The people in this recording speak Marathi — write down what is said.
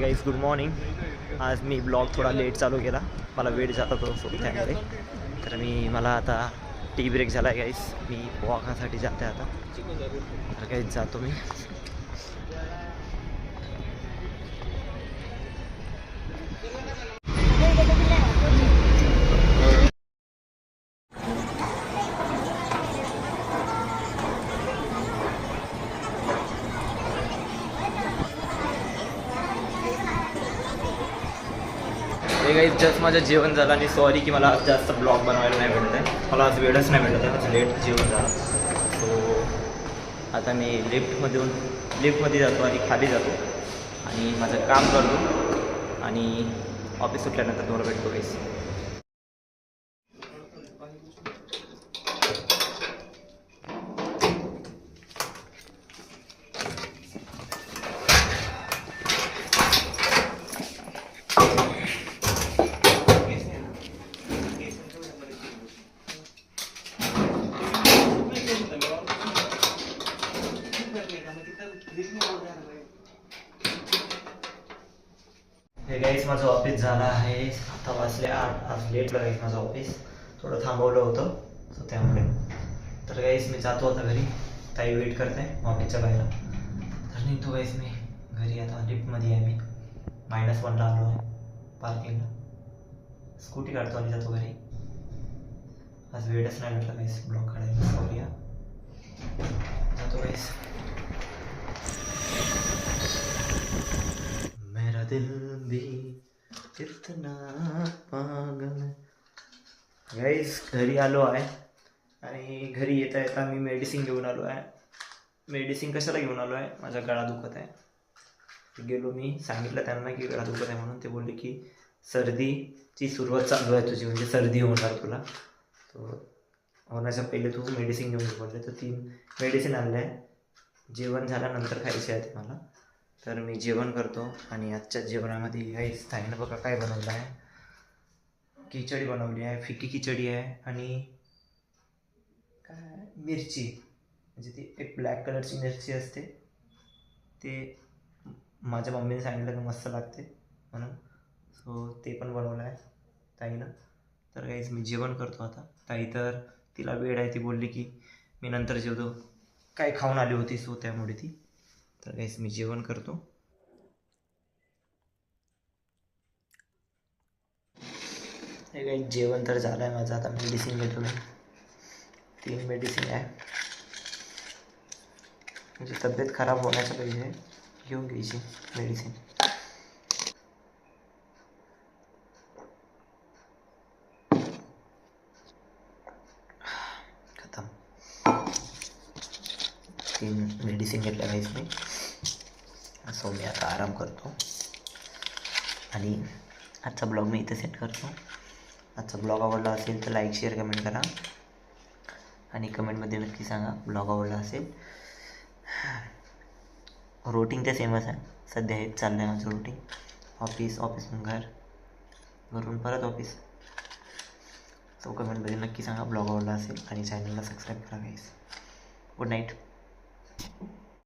Guys good morning. आज मी ब्लॉग थोडा लेट चालू केला, मला वेळ झाला तो त्यामुळे. तर मला आता टी ब्रेक झाला आहे गाईस. मी वॉकासाठी जाते आता. तर काहीच जातो मी. हे गाईज जस्ट माझं जेवण झालं आणि सॉरी की मला आज जास्त ब्लॉग बनवायला नाही भेटत आहे. मला आज वेळच नाही भेटत आहे, माझं लेट जेवण झालं. सो आता मी लिफ्टमध्ये जातो आणि खाली जातो आणि माझं काम करतो आणि ऑफिस सुटल्यानंतर तुम्हाला भेटतो गाईज. हे गाईस माझं ऑफिस झालं आहे. आता वाजले 8. आज लेट गाईस माझं ऑफिस थोडं थांबवलं होतं सो त्यामुळे. तर गाईस मी जातो आता घरी. ताई वेट करते ऑफिसच्या बाहेर. तर निघतो गाईस मी घरी. आता लिफ्टमध्ये आहे मी. -1ला आलो आहे पार्किंगला. स्कूटी काढतो आणि जातो घरी. आज वेळच नाही भेटला गाईस ब्लॉग काढायला, सॉरी. जातो गाईस. मेरा दिल भी कितना पागल. गाईस घरी आलो आहे आणि घरी येता येता मी मेडिसिन घेऊन आलो आहे. मेडिसिन कशाला घेऊन आलो आहे? माझा गळा दुखत आहे. गेलो मी सांगितलं त्यांना की गळा दुखत आहे म्हणून. ते बोलले की सर्दीची सुरुवात चालू आहे तुझी, म्हणजे सर्दी होणार तुला. तो होण्याच्या पहिले तू मेडिसिन घेऊन बोलले. तर 3 मेडिसिन आणले आहे. जेवण झाल्यानंतर खायचे आहे ते मला. तर मी जेवण करतो आणि आजच्या जेवणामध्ये गाईस ताईनं बघा काय बनवलं आहे. खिचडी बनवली आहे, फिकी खिचडी आहे आणि काय मिरची, म्हणजे ती एक ब्लॅक कलरची मिरची असते. ते माझ्या मम्मीने सांगितलं की मस्त लागते म्हणून. सो ते पण बनवलं आहे ताईनं. तर गाईस मी जेवण करतो आता. ताई तर तिला वेळ आहे, ती बोलली की मी नंतर जेवतो. काय खाऊन आली होती सो त्यामुळे ती. तर गाईस मी जेवण करतो. हे काही जेवण तर झालं आहे माझं. आता मेडिसिन घेतो मी. 3 मेडिसिन आहे, म्हणजे तब्येत खराब होण्याच्या पहिले घेऊन घ्यायची मेडिसिन. खतम. 3 मेडिसिन घेतल्या काहीच मी. सो मी आता आराम करतो आणि आजचा ब्लॉग मी इथे सेट करतो. आजचा ब्लॉग आवडला असेल तर लाईक शेअर कमेंट करा आणि कमेंटमध्ये नक्की सांगा ब्लॉग आवडला असेल. रुटीन ते सेमच आहे सध्या. हेच चाललं आहे माझं रुटीन. ऑफिसहून घर, घरून परत ऑफिस. सो कमेंटमध्ये नक्की सांगा ब्लॉग आवडला असेल आणि चॅनलला सबस्क्राईब करा गाईस. Good night.